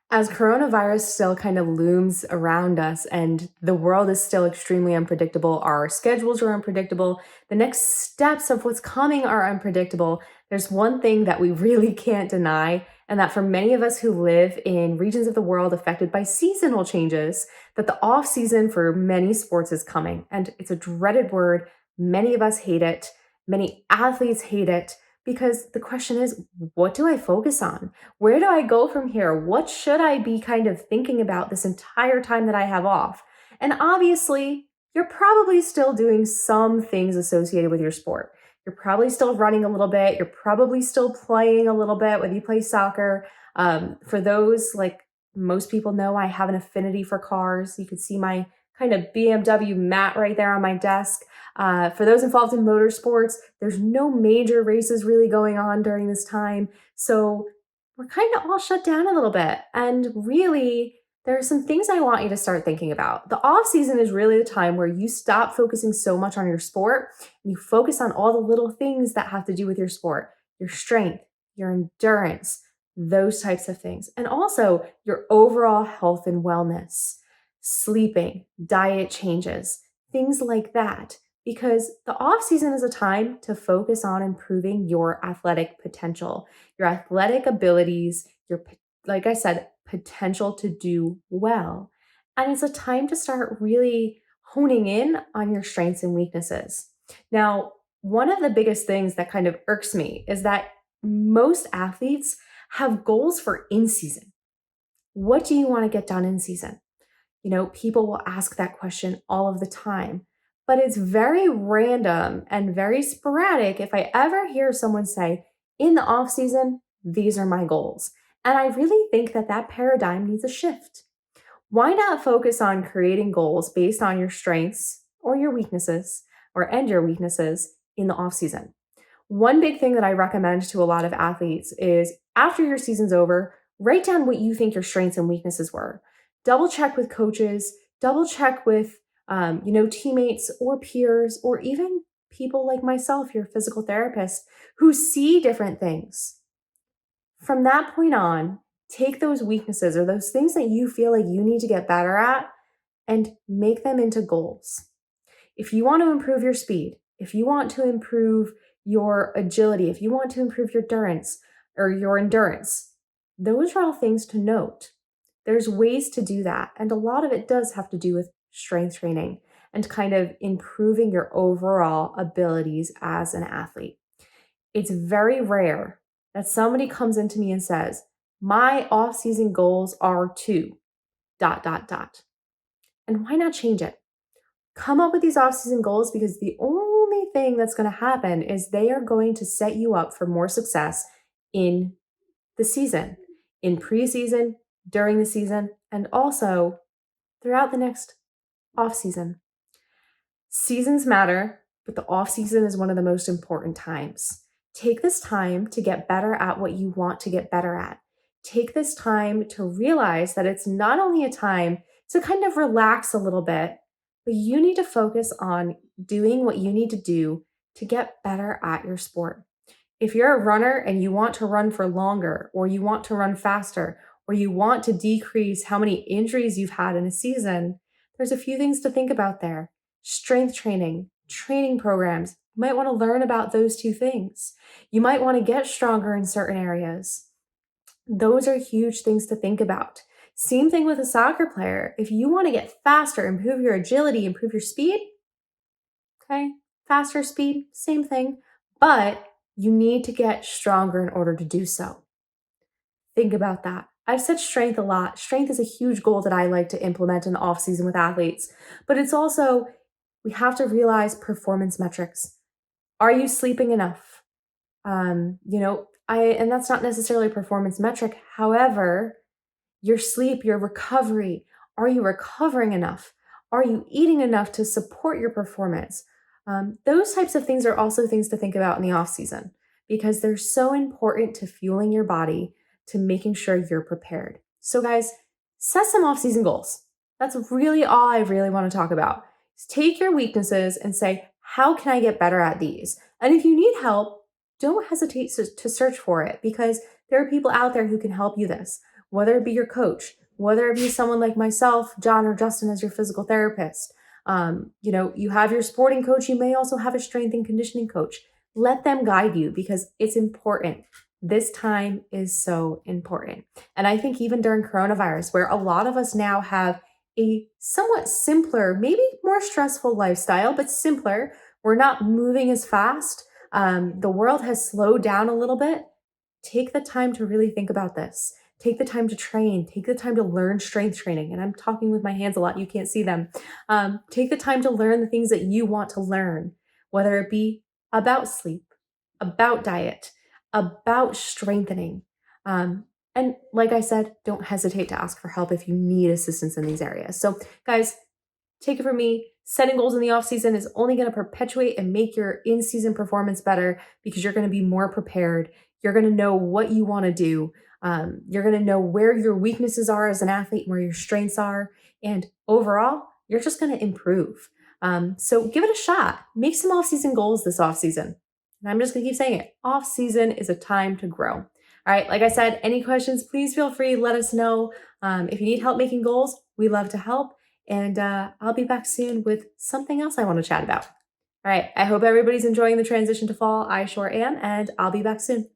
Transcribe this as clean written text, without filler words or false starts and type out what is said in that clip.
As coronavirus still kind of looms around us and the world is still extremely unpredictable, our schedules are unpredictable, the next steps of what's coming are unpredictable, there's one thing that we really can't deny, and that for many of us who live in regions of the world affected by seasonal changes, that the off season for many sports is coming. And it's a dreaded word. Many of us hate it. Many athletes hate it because the question is, what do I focus on? Where do I go from here? What should I be kind of thinking about this entire time that I have off? And obviously, you're probably still doing some things associated with your sport. You're probably still running a little bit. You're probably still playing a little bit, whether you play soccer. For those, like most people know, I have an affinity for cars. You can see my kind of BMW mat right there on my desk. For those involved in motorsports, there's no major races really going on during this time. So we're kind of all shut down a little bit. And really, there are some things I want you to start thinking about. The off season is really the time where you stop focusing so much on your sport and you focus on all the little things that have to do with your sport, your strength, your endurance, those types of things. And also your overall health and wellness, sleeping, diet changes, things like that. Because the off season is a time to focus on improving your athletic potential, your athletic abilities, like I said, potential to do well. And it's a time to start really honing in on your strengths and weaknesses. Now, one of the biggest things that kind of irks me is that most athletes have goals for in season. What do you want to get done in season? People will ask that question all of the time, but it's very random and very sporadic if I ever hear someone say, in the off season, these are my goals. And I really think that that paradigm needs a shift. Why not focus on creating goals based on your strengths or your weaknesses and your weaknesses in the off season? One big thing that I recommend to a lot of athletes is after your season's over, write down what you think your strengths and weaknesses were. Double check with coaches, double check with teammates or peers, or even people like myself, your physical therapist, who see different things. From that point on, take those weaknesses or those things that you feel like you need to get better at and make them into goals. If you want to improve your speed, if you want to improve your agility, if you want to improve your endurance, those are all things to note. There's ways to do that. And a lot of it does have to do with strength training and kind of improving your overall abilities as an athlete. It's very rare that somebody comes into me and says, my off-season goals are to ... And why not change it? Come up with these off-season goals, because the only thing that's going to happen is they are going to set you up for more success in the season, in preseason, during the season, and also throughout the next off season. Seasons matter, but the off season is one of the most important times. Take this time to get better at what you want to get better at. Take this time to realize that it's not only a time to kind of relax a little bit, but you need to focus on doing what you need to do to get better at your sport. If you're a runner and you want to run for longer, or you want to run faster, or you want to decrease how many injuries you've had in a season, there's a few things to think about there. Strength training, training programs. You might want to learn about those two things. You might want to get stronger in certain areas. Those are huge things to think about. Same thing with a soccer player. If you want to get faster, improve your agility, improve your speed, okay, faster speed, same thing, but you need to get stronger in order to do so. Think about that. I've said strength a lot. Strength is a huge goal that I like to implement in the off season with athletes, but it's also, we have to realize performance metrics. Are you sleeping enough? And that's not necessarily a performance metric. However, your sleep, your recovery, are you recovering enough? Are you eating enough to support your performance? Those types of things are also things to think about in the off season, because they're so important to fueling your body, to making sure you're prepared. So guys, set some off season goals. That's really all I really want to talk about. Take your weaknesses and say, how can I get better at these? And if you need help, don't hesitate to search for it, because there are people out there who can help you this. whether it be your coach, whether it be someone like myself, John or Justin as your physical therapist. You have your sporting coach, you may also have a strength and conditioning coach. Let them guide you because it's important. This time is so important. And I think even during coronavirus, where a lot of us now have a somewhat simpler, maybe more stressful lifestyle, but simpler, we're not moving as fast. The world has slowed down a little bit. Take the time to really think about this. Take the time to train. Take the time to learn strength training. And I'm talking with my hands a lot. You can't see them. Take the time to learn the things that you want to learn, whether it be about sleep, about diet, about strengthening. And like I said, don't hesitate to ask for help if you need assistance in these areas. So, guys, take it from me. Setting goals in the off season is only going to perpetuate and make your in season performance better because you're going to be more prepared. You're going to know what you want to do. You're going to know where your weaknesses are as an athlete, where your strengths are. And overall, you're just going to improve. So give it a shot. Make some off season goals this off season. And I'm just going to keep saying it. Off season is a time to grow. All right. Like I said, any questions, please feel free. Let us know. If you need help making goals, we love to help. And I'll be back soon with something else I want to chat about. All right. I hope everybody's enjoying the transition to fall. I sure am. And I'll be back soon.